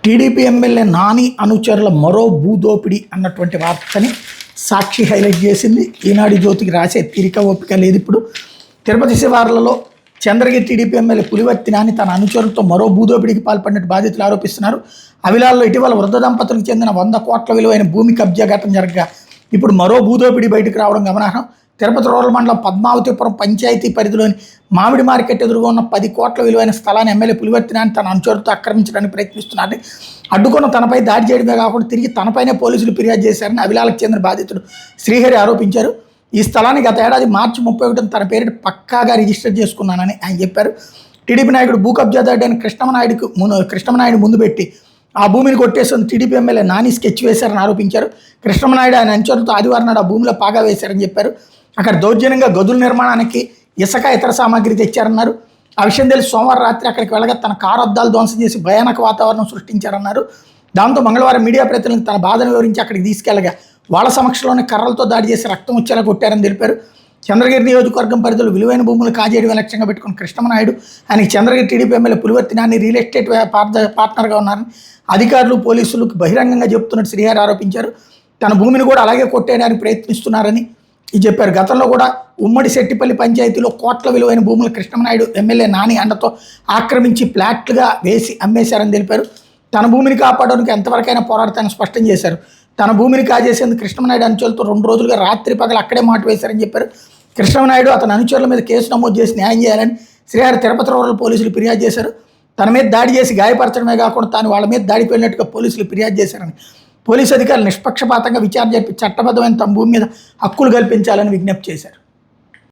TDP MLA Nani అనుచరుల మరో భూదోపిడి అన్నటువంటి వార్తని సాక్షి హైలైట్ చేసింది. ఈనాడు జ్యోతికి రాసే తీరిక ఓపిక లేదు. ఇప్పుడు తిరుపతి శివార్లలో చంద్రగిరి టీడీపీ ఎమ్మెల్యే పులివర్తి నాని తన అనుచరులతో మరో భూదోపిడికి పాల్పడినట్టు బాధితులు ఆరోపిస్తున్నారు. అవిలాల్లో ఇటీవల వృద్ధ దంపతులకు చెందిన 100 కోట్ల విలువైన భూమి కబ్జా ఘటన జరగగా ఇప్పుడు మరో భూదోపిడి బయటకు రావడం గమనార్హం. తిరుపతి రూరల్ మండలం పద్మావతిపురం పంచాయతీ పరిధిలోని మామిడి మార్కెట్ ఎదురుగా ఉన్న 10 కోట్ల విలువైన స్థలాన్ని ఎమ్మెల్యే పులివర్తి నాని తన అనుచరులతో ఆక్రమించడానికి ప్రయత్నిస్తున్నారని, అడ్డుకున్న తనపై దాడి చేయడమే కాకుండా తిరిగి తనపైనే పోలీసులు ఫిర్యాదు చేశారని అవిలాలకు చెందిన బాధితుడు శ్రీహరి ఆరోపించారు. ఈ స్థలాన్ని గత ఏడాది మార్చి 31 తన పేరిట పక్కాగా రిజిస్టర్ చేసుకున్నానని ఆయన చెప్పారు. టీడీపీ నాయకుడు భూ కబ్జాదారుడు అయిన కృష్ణమనాయుడు ముందు పెట్టి ఆ భూమిని కొట్టేసిన టీడీపీ ఎమ్మెల్యే నాని స్కెచ్ వేశారని ఆరోపించారు. కృష్ణమనాయుడు ఆయన అనుచరులతో ఆదివారం నాడు ఆ భూమిలో పాగా వేశారని చెప్పారు. అక్కడ దౌర్జన్యంగా గదుల నిర్మాణానికి ఇసుక ఇతర సామాగ్రి తెచ్చారన్నారు. ఆ విషయం తెలిసి సోమవారం రాత్రి అక్కడికి వెళ్ళగా తన కారు అద్దాలు ధ్వంసం చేసి భయానక వాతావరణం సృష్టించారన్నారు. దాంతో మంగళవారం మీడియా ప్రతినిధులకు తన బాధను వివరించి అక్కడికి తీసుకెళ్లగా వాళ్ళ సమక్షంలోనే కర్రలతో దాడి చేసి రక్తం వచ్చేలా కొట్టారని తెలిపారు. చంద్రగిరి నియోజకవర్గం పరిధిలో విలువైన భూములు కాజేయడమే లక్ష్యంగా పెట్టుకున్న కృష్ణమనాయుడు ఆయనకి Chandragiri TDP MLA Pulivarthi Nani real estate పార్ట్నర్గా ఉన్నారని అధికారులు పోలీసులకు బహిరంగంగా చెబుతున్నట్టు శ్రీహరి ఆరోపించారు. తన భూమిని కూడా అలాగే కొట్టేయడానికి ప్రయత్నిస్తున్నారని చెప్పారు. గతంలో కూడా ఉమ్మడి శెట్టిపల్లి పంచాయతీలో కోట్ల విలువైన భూములు కృష్ణమనాయుడు ఎమ్మెల్యే నాని అండతో ఆక్రమించి ఫ్లాట్లుగా వేసి అమ్మేశారని తెలిపారు. తన భూమిని కాపాడడానికి ఎంతవరకైనా పోరాడతానని స్పష్టం చేశారు. తన భూమిని కాజేసేందుకు కృష్ణమనాయుడు అనుచరులతో 2 రోజులుగా రాత్రి పగలు అక్కడే మాట వేశారని చెప్పారు. కృష్ణమనాయుడు అతని అనుచరుల మీద కేసు నమోదు చేసి న్యాయం చేయాలని శ్రీహరి తిరుపతి రూరల్ పోలీసులు ఫిర్యాదు చేశారు. తన మీద దాడి చేసి గాయపరచడమే కాకుండా తాను వాళ్ళ మీద దాడికి వెళ్ళినట్టుగా పోలీసులు ఫిర్యాదు చేశారని, పోలీసు అధికారులు నిష్పక్షపాతంగా విచారణ జరిపి చట్టబద్ధమైన తమ భూమి మీద హక్కులు కల్పించాలని విజ్ఞప్తి చేశారు.